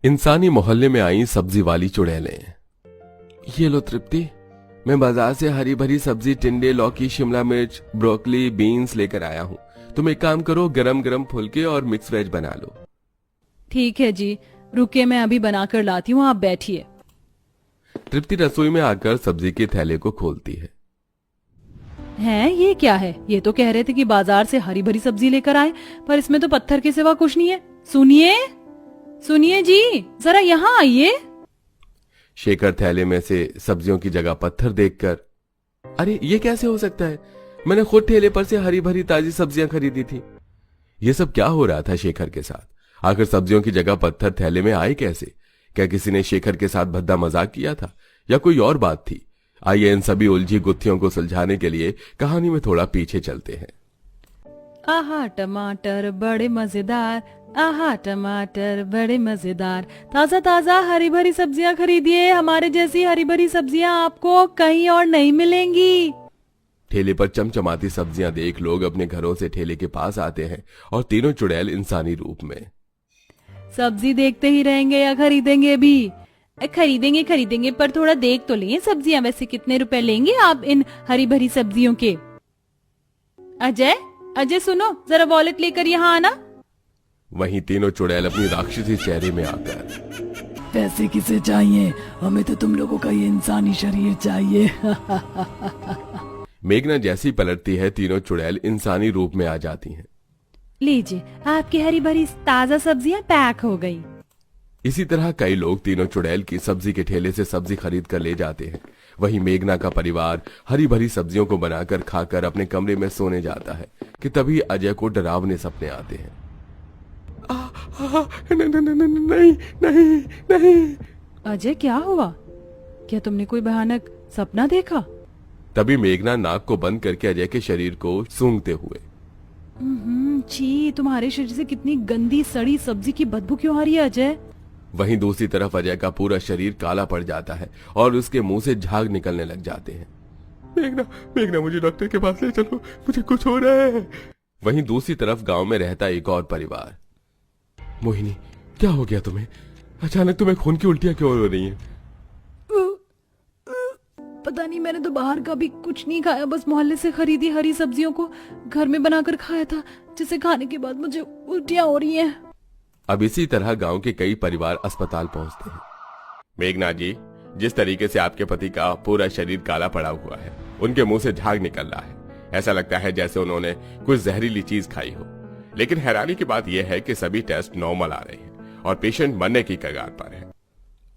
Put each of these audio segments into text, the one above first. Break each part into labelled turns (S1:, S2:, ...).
S1: इंसानी मोहल्ले में आई सब्जी वाली चुड़ैलें। ये लो तृप्ति, मैं बाजार से हरी भरी सब्जी, टिंडे, लौकी, शिमला मिर्च, ब्रोकली, बीन्स लेकर आया हूँ। तुम एक काम करो, गरम गरम फुलके और मिक्स वेज बना लो।
S2: ठीक है जी, रुके मैं अभी बनाकर लाती हूँ, आप बैठिए।
S1: तृप्ति रसोई में आकर सब्जी के थैले को खोलती है।
S2: हैं, ये क्या है? ये तो कह रहे थे कि बाजार से हरी भरी सब्जी लेकर आए, पर इसमें तो पत्थर के सिवा कुछ नहीं है। सुनिए सुनिए जी, जरा यहाँ आइए।
S1: शेखर थैले में से सब्जियों की जगह पत्थर देखकर, अरे ये कैसे हो सकता है? मैंने खुद ठेले पर से हरी भरी ताजी सब्जियां खरीदी थी। ये सब क्या हो रहा था शेखर के साथ? आखिर सब्जियों की जगह पत्थर थैले में आए कैसे? क्या किसी ने शेखर के साथ भद्दा मजाक किया था या कोई और बात थी? आइए इन सभी उलझी गुत्थियों को सुलझाने के लिए कहानी में थोड़ा पीछे चलते हैं।
S2: आहा टमाटर बड़े मजेदार, आहा टमाटर बड़े मजेदार, ताजा ताजा हरी भरी सब्जियां खरीदिए, हमारे जैसी हरी भरी सब्जियां आपको कहीं और नहीं मिलेंगी।
S1: ठेले पर चमचमाती सब्जियां देख लोग अपने घरों से ठेले के पास आते हैं और तीनों चुड़ैल इंसानी रूप में।
S2: सब्जी देखते ही रहेंगे या खरीदेंगे भी? खरीदेंगे, पर थोड़ा देख तो लें सब्जियां। वैसे कितने रुपए लेंगे आप इन हरी भरी सब्जियों के? अजय सुनो, जरा वॉलेट लेकर यहाँ आना।
S1: वहीं तीनों चुड़ैल अपनी राक्षसी चेहरे में आकर,
S3: पैसे किसे चाहिए? हमें तो तुम लोगों का ये इंसानी शरीर चाहिए।
S1: मेघना जैसी पलटती है, तीनों चुड़ैल इंसानी रूप में आ जाती हैं।
S2: लीजिए, आपकी हरी भरी ताजा सब्जियां पैक हो गई।
S1: इसी तरह कई लोग तीनों चुड़ैल की सब्जी के ठेले से सब्जी खरीद कर ले जाते हैं। वहीं मेघना का परिवार हरी भरी सब्जियों को बनाकर खाकर अपने कमरे में सोने जाता है कि तभी अजय को डरावने सपने आते हैं। नहीं।
S2: अजय, क्या हुआ? क्या तुमने कोई भयानक सपना देखा?
S1: तभी मेघना नाक को बंद करके अजय के शरीर को सूंघते हुए,
S2: छी, तुम्हारे शरीर से कितनी गंदी सड़ी सब्जी की बदबू क्यों आ रही है अजय?
S1: वहीं दूसरी तरफ अजय का पूरा शरीर काला पड़ जाता है और उसके मुंह से झाग निकलने लग जाते हैं। मेघना मुझे डॉक्टर के पास ले चलो, मुझे कुछ हो रहा है। वहीं दूसरी तरफ गांव में रहता एक और परिवार। मोहिनी, क्या हो गया तुम्हें? अचानक तुम्हें खून की उल्टियां क्यों हो रही हैं?
S2: पता नहीं, मैंने तो बाहर का भी कुछ नहीं खाया, बस मोहल्ले से खरीदी हरी सब्जियों को घर में बनाकर खाया था, जिसे खाने के बाद मुझे उल्टियां हो रही हैं।
S1: अब इसी तरह गांव के कई परिवार अस्पताल पहुंचते हैं। मेघना जी, जिस तरीके से आपके पति का पूरा शरीर काला पड़ा हुआ है, उनके मुंह से झाग निकल रहा है, ऐसा लगता है जैसे उन्होंने कुछ जहरीली चीज खाई हो। लेकिन हैरानी की बात यह है कि सभी टेस्ट नॉर्मल आ रहे हैं और पेशेंट मरने की कगार पर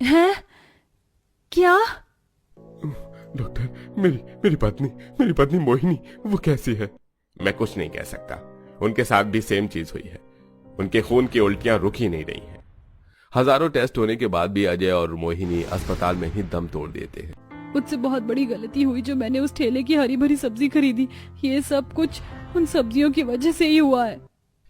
S1: है।
S2: क्या?
S1: डॉक्टर, मेरी पत्नी मोहिनी, वो कैसी है? मैं कुछ नहीं कह सकता। उनके साथ भी सेम चीज हुई है। उनके खून की उल्टियां रुक ही नहीं रही हैं। हजारों टेस्ट होने के बाद भी अजय और मोहिनी अस्पताल में ही दम तोड़ देते हैं।
S2: मुझसे बहुत बड़ी गलती हुई जो मैंने उस ठेले की हरी भरी सब्जी खरीदी। ये सब कुछ उन सब्जियों की वजह से ही हुआ है।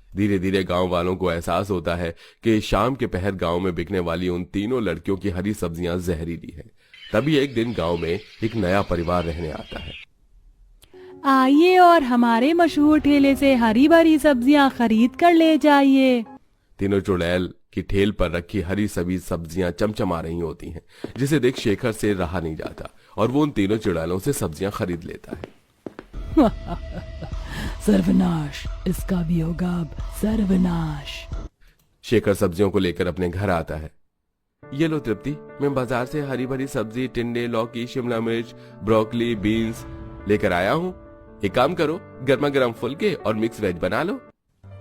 S1: धीरे धीरे गांव वालों को एहसास होता है कि शाम के पहर गांव में बिकने वाली उन तीनों लड़कियों की हरी सब्जियां जहरीली हैं। तभी एक दिन गांव में एक नया परिवार रहने आता है।
S2: आइए और हमारे मशहूर ठेले से हरी भरी सब्जियां खरीद कर ले जाइए।
S1: तीनों चुड़ैल की ठेल पर रखी हरी सभी सब्जियां चमचमा रही होती हैं, जिसे देख शेखर से रहा नहीं जाता और वो उन तीनों चुड़ैलों से सब्जियां खरीद लेता है।
S3: सर्वनाश, इसका भी होगा अब सर्वनाश।
S1: शेखर सब्जियों को लेकर अपने घर आता है। ये लो तृप्ति, मैं बाजार से हरी भरी सब्जी, टिंडे, लौकी, शिमला मिर्च, ब्रोकली, बीन्स लेकर आया हूँ। एक काम करो, गर्मा गर्म फुलके और मिक्स वेज बना लो।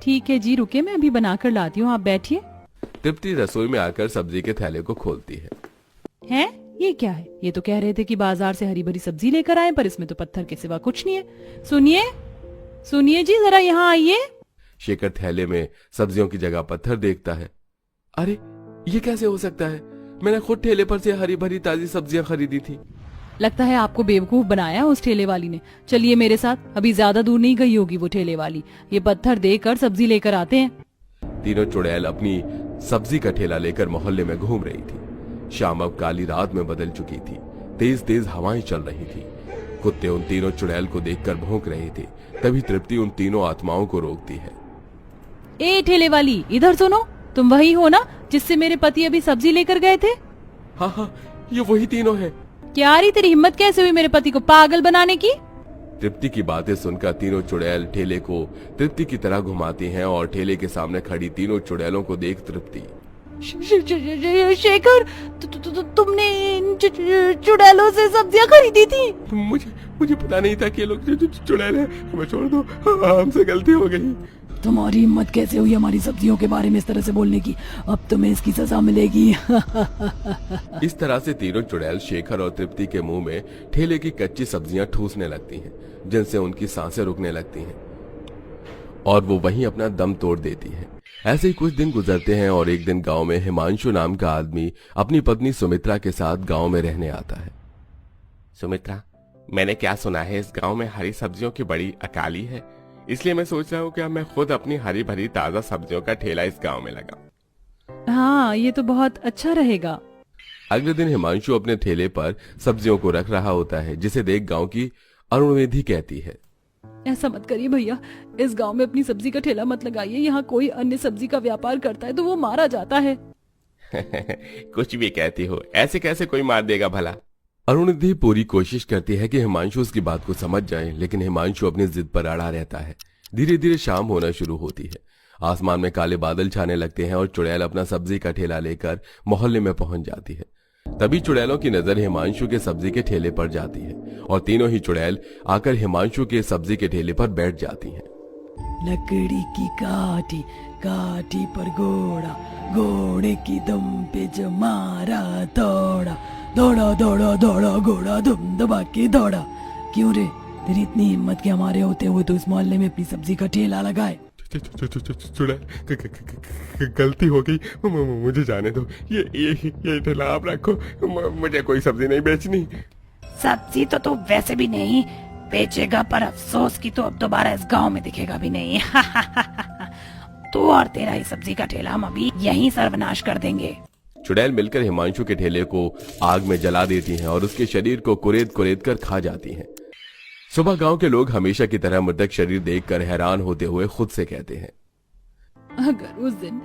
S2: ठीक है जी, रुके मैं अभी बनाकर लाती हूँ, आप बैठिए।
S1: तृप्ति रसोई में आकर सब्जी के थैले को खोलती है।
S2: हैं, ये क्या है? ये तो कह रहे थे कि बाजार से हरी भरी सब्जी लेकर आए, पर इसमें तो पत्थर के सिवा कुछ नहीं है। सुनिए जी, जरा यहाँ आइए।
S1: शेखर थैले में सब्जियों की जगह पत्थर देखता है। अरे ये कैसे हो सकता है? मैंने खुद ठेले पर से हरी भरी ताजी सब्जियां खरीदी थी।
S2: लगता है आपको बेवकूफ बनाया उस ठेले वाली ने। चलिए मेरे साथ, अभी ज्यादा दूर नहीं गई होगी वो ठेले वाली। ये पत्थर देकर सब्जी लेकर आते हैं।
S1: तीनों चुड़ैल अपनी सब्जी का ठेला लेकर मोहल्ले में घूम रही थी। शाम अब काली रात में बदल चुकी थी। तेज तेज हवाएं चल रही थी। कुत्ते उन तीनों चुड़ैल को देखकर भौंक रहे थे। तभी तृप्ति उन तीनों आत्माओं को रोकती है।
S2: ए ठेले वाली, इधर सुनो। तुम वही हो ना जिससे मेरे पति अभी सब्जी लेकर गए थे?
S1: हाँ हाँ, ये वही तीनों हैं।
S2: क्या रही तेरी हिम्मत कैसे हुई मेरे पति को पागल बनाने की?
S1: तृप्ति की बातें सुनकर तीनों चुड़ैल ठेले को तृप्ति की तरह घुमाती हैं और ठेले के सामने खड़ी तीनों चुड़ैलों को देख तृप्ति,
S2: शेखर, तुमने इन चुड़ैलों से सब्जियां खरीदी थी?
S1: मुझे पता नहीं था कि ये लोग चुड़ैल हैं। हमें छोड़ दो, हमसे गलती हो गई।
S3: तुम्हारी हिम्मत कैसे हुई हमारी सब्जियों के बारे में इस तरह से बोलने की? अब तुम्हें इसकी सजा मिलेगी।
S1: इस तरह से तीनों चुड़ैल शेखर और तृप्ति के मुंह में ठेले की कच्ची सब्जियां ठूसने लगती हैं, जिनसे उनकी सांसें रुकने लगती हैं और वो वहीं अपना दम तोड़ देती हैं। ऐसे ही कुछ दिन गुजरते हैं और एक दिन गांव में हिमांशु नाम का आदमी अपनी पत्नी सुमित्रा के साथ गांव में रहने आता है।
S4: सुमित्रा, मैंने क्या सुना है इस गांव में हरी सब्जियों की बड़ी अकाली है, इसलिए मैं सोच रहा हूँ कि मैं खुद अपनी हरी भरी ताजा सब्जियों का ठेला इस गांव में लगाऊं।
S2: हाँ, ये तो बहुत अच्छा रहेगा।
S1: अगले दिन हिमांशु अपने ठेले पर सब्जियों को रख रहा होता है, जिसे देख गांव की अरुणवेदी कहती है,
S2: ऐसा मत करिए भैया, इस गांव में अपनी सब्जी का ठेला मत लगाइए। यहाँ कोई अन्य सब्जी का व्यापार करता है तो वो मारा जाता है।
S4: कुछ भी कहती हो, ऐसे कैसे कोई मार देगा भला?
S1: अरुणवेदी पूरी कोशिश करती है कि हिमांशु उसकी बात को समझ जाए, लेकिन हिमांशु अपनी जिद पर अड़ा रहता है। धीरे धीरे शाम होना शुरू होती है। आसमान में काले बादल छाने लगते हैं और चुड़ैल अपना सब्जी का ठेला लेकर मोहल्ले में पहुंच जाती है। तभी चुड़ैलों की नजर हिमांशु के सब्जी के ठेले पर जाती है और तीनों ही चुड़ैल आकर हिमांशु के सब्जी के ठेले पर बैठ जाती हैं।
S3: लकड़ी की काठी, काठी पर घोड़ा, घोड़े की दुम पे जो मारा दौड़ा, दौड़ा दौड़ा दौड़ा घोड़ा दुम दबा के दौड़ा। क्यों रे, तेरी इतनी हिम्मत के हमारे होते हुए तो इस मोहल्ले में अपनी सब्जी का ठेला लगाए?
S4: चुड़ैल, गलती हो गई, मुझे जाने दो। ये ठेला आप रखो, मुझे कोई सब्जी नहीं बेचनी।
S3: सब्जी तो तू वैसे भी नहीं बेचेगा, पर अफसोस की तो अब दोबारा इस गांव में दिखेगा भी नहीं। तू और तेरा ही सब्जी का ठेला हम अभी यहीं सर्वनाश कर देंगे।
S1: चुड़ैल मिलकर हिमांशु के ठेले को आग में जला देती हैं और उसके शरीर को कुरेद कुरेद कर खा जाती हैं। सुबह गांव के लोग हमेशा की तरह मृतक शरीर देखकर हैरान होते हुए खुद से कहते हैं,
S2: अगर उस दिन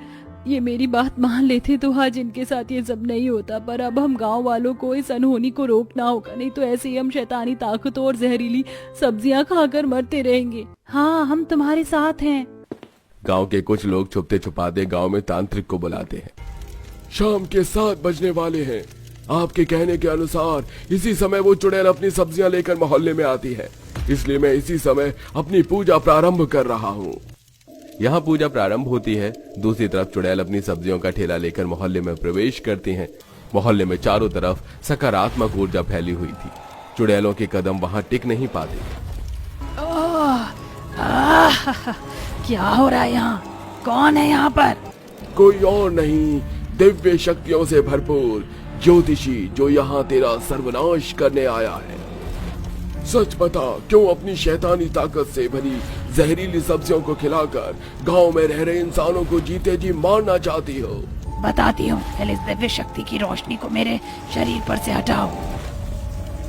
S2: ये मेरी बात मान लेते तो आज इनके साथ ये सब नहीं होता। पर अब हम गांव वालों को इस अनहोनी को रोकना होगा, नहीं तो ऐसे ही हम शैतानी ताकतों और जहरीली सब्जियां खाकर मरते रहेंगे। हाँ, हम तुम्हारे साथ हैं।
S1: गांव के कुछ लोग छुपते छुपाते गांव में तांत्रिक को बुलाते हैं। शाम के 7 बजने वाले हैं। आपके कहने के अनुसार इसी समय वो चुड़ैल अपनी सब्जियां लेकर मोहल्ले में आती है, इसलिए मैं इसी समय अपनी पूजा प्रारंभ कर रहा हूँ। यहाँ पूजा प्रारंभ होती है। दूसरी तरफ चुड़ैल अपनी सब्जियों का ठेला लेकर मोहल्ले में प्रवेश करती हैं। मोहल्ले में चारों तरफ सकारात्मक ऊर्जा फैली हुई थी। चुड़ैलों के कदम वहां टिक नहीं पाते।
S3: क्या हो रहा है यहाँ? कौन है यहाँ पर?
S1: कोई और नहीं, दिव्य शक्तियों से भरपूर ज्योतिषी जो यहाँ तेरा सर्वनाश करने आया है। सच बता, क्यों अपनी शैतानी ताकत से भरी जहरीली सब्जियों को खिलाकर गांव में रह रहे इंसानों को जीते जी मारना चाहती हो?
S3: बताती हूँ, पहले इस दिव्य शक्ति की रोशनी को मेरे शरीर पर से हटाओ।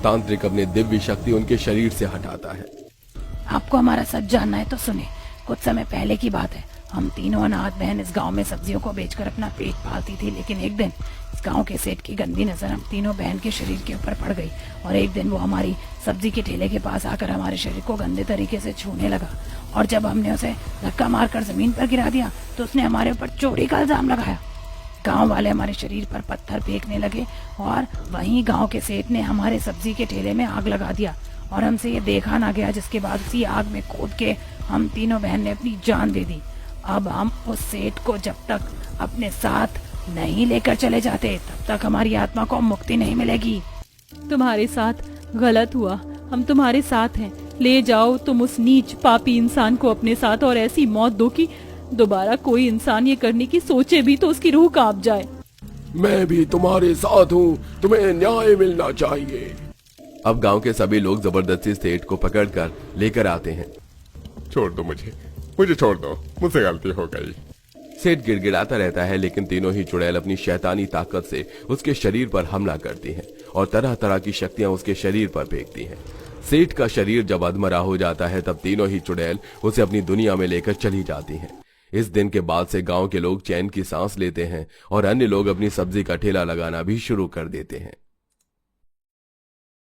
S1: तांत्रिक अपनी दिव्य शक्ति उनके शरीर से हटाता है।
S3: आपको हमारा सच जानना है तो सुने। कुछ समय पहले की बात है, हम तीनों अनाथ बहन इस गांव में सब्जियों को बेचकर अपना पेट पालती थी। लेकिन एक दिन इस गांव के सेठ की गंदी नजर हम तीनों बहन के शरीर के ऊपर पड़ गई और एक दिन वो हमारी सब्जी के ठेले के पास आकर हमारे शरीर को गंदे तरीके से छूने लगा और जब हमने उसे धक्का मारकर जमीन पर गिरा दिया तो उसने हमारे ऊपर चोरी का इल्जाम लगाया। गांव वाले हमारे शरीर पर पत्थर फेंकने लगे और वहीं गांव के सेठ ने हमारे सब्जी के ठेले में आग लगा दिया और हमसे ये देखा ना गया, जिसके बाद उसी आग में कूद के हम तीनों बहन ने अपनी जान दे दी। अब हम उस सेठ को जब तक अपने साथ नहीं लेकर चले जाते तब तक हमारी आत्मा को मुक्ति नहीं मिलेगी।
S2: तुम्हारे साथ गलत हुआ, हम तुम्हारे साथ हैं। ले जाओ तुम उस नीच पापी इंसान को अपने साथ और ऐसी मौत दो कि दोबारा कोई इंसान ये करने की सोचे भी तो उसकी रूह कांप जाए।
S1: मैं भी तुम्हारे साथ हूँ, तुम्हें न्याय मिलना चाहिए। अब गांव के सभी लोग जबरदस्ती सेठ को पकड़कर लेकर आते हैं।
S4: छोड़ दो मुझे छोड़ दो, मुझसे गलती हो गई।
S1: सेठ गिड़गिड़ाता रहता है, लेकिन तीनों ही चुड़ैल अपनी शैतानी ताकत से उसके शरीर पर हमला करती हैं और तरह तरह की शक्तियां उसके शरीर पर फेंकती हैं। सेठ का शरीर जब अधमरा हो जाता है तब तीनों ही चुड़ैल उसे अपनी दुनिया में लेकर चली जाती हैं। इस दिन के बाद से गांव के लोग चैन की सांस लेते हैं और अन्य लोग अपनी सब्जी का ठेला लगाना भी शुरू कर देते हैं।